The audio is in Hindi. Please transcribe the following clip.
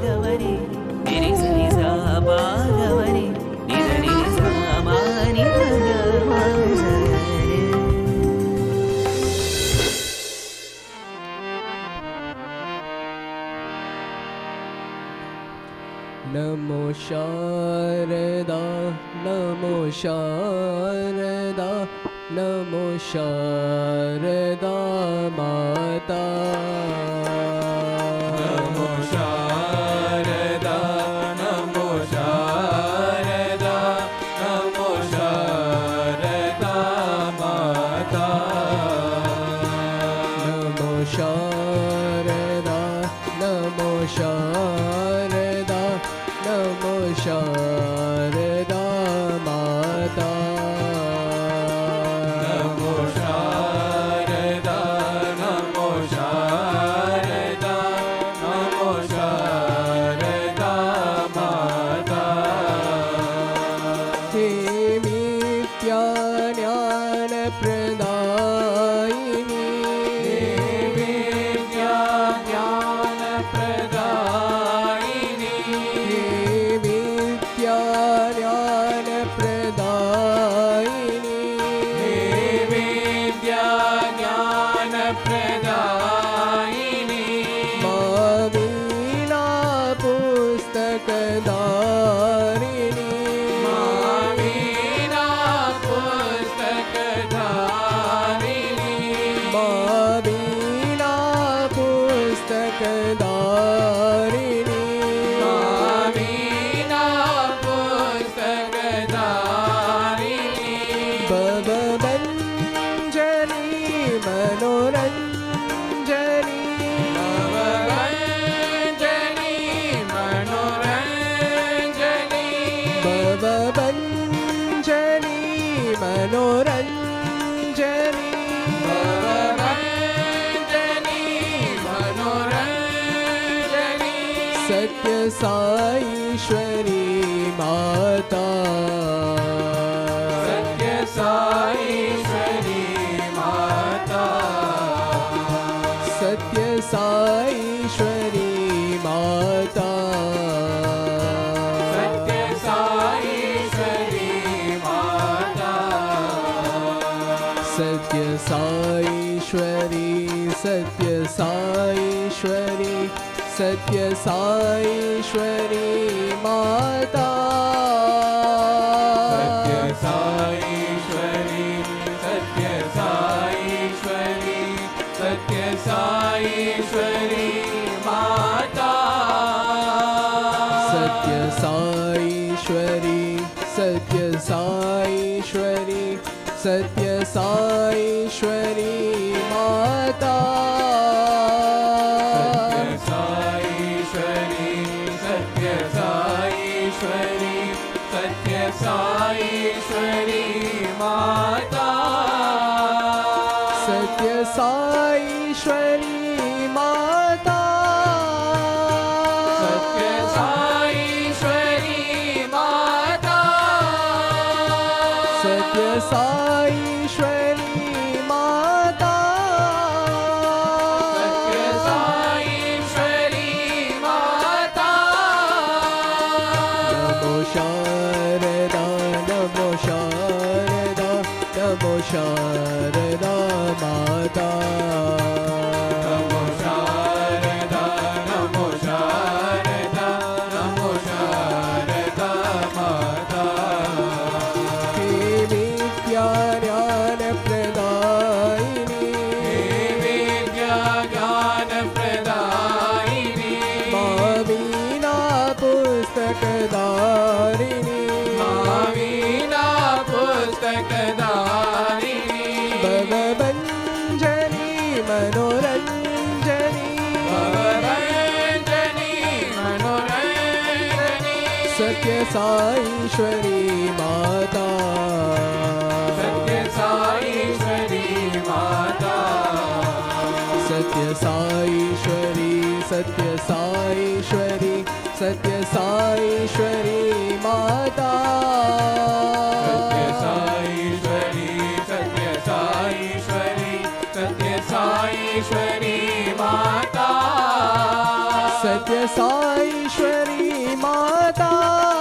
గమరి నిరి సరి సా పా గమరి నిద నిరి సా మా ని ద గ మా స రే. नमो शारदा नमो शारदा नमो शारदा माता नमो शारदा नमो शारदा नमो शारदा माता नमो शारदा नमो शारदा नमो शारदा माता नमो शारदा नमो शारदा नमो शारदा माता हे विद्या ज्ञान प्रदायिनी विद्या ज्ञान प्रदायिनी हे विद्या ज्ञान प्रदायिनी विद्या ज्ञान प्रदायिनी मावीना पुस्तकधारिणी मावीना पुस्तकधारिणी मावीना पुस्तकधारिणी मावीना पुस्तकधारिणी भवभञ्जनी मनोरञ्जनी भवभञ्जनी मनोरञ्जनी भवभञ्जनी मनोरञ्जनी भवभञ्जनी मनोरञ्जनी सत्य साईश्वरी माता सत्य साईश्वरी माता सत्य साईश्वरी माता सत्य साईश्वरी माता सत्य साईश्वरी सत्य साईश्वरी सत्य साईश्वरी माता सत्य साईश्वरी सत्य साईश्वरी सत्य साईश्वरी माता सत्य साईश्वरी सत्य साईश्वरी सत्य साईश्वरी माता सत्य साईश्वरी सत्य साईश्वरी माता सत्य साईश्वरी माता सत्य साईश्वरी माता सत्य साईश्वरी माता सत्य साईश्वरी माता नमो शारदा नमो शारदा नमो शारदा माता नमो शारदा नमो शारदा नमो शारदा माता हे विद्या ज्ञान प्रदायिनी विद्या ज्ञान प्रदायिनी मावीना पुस्तकधारिणी मावीना पुस्तकधारिणी भवभञ्जनी मनोरञ्जनी भवभञ्जनी मनोरञ्जनी सत्य साईश्वरी माता सत्य साईश्वरी माता सत्य साईश्वरी सत्य साईश्वरी सत्य साईश्वरी माता सत्य साईश्वरी सत्य साईश्वरी सत्य साईश्वरी माता सत्य सत्य साईश्वरी माता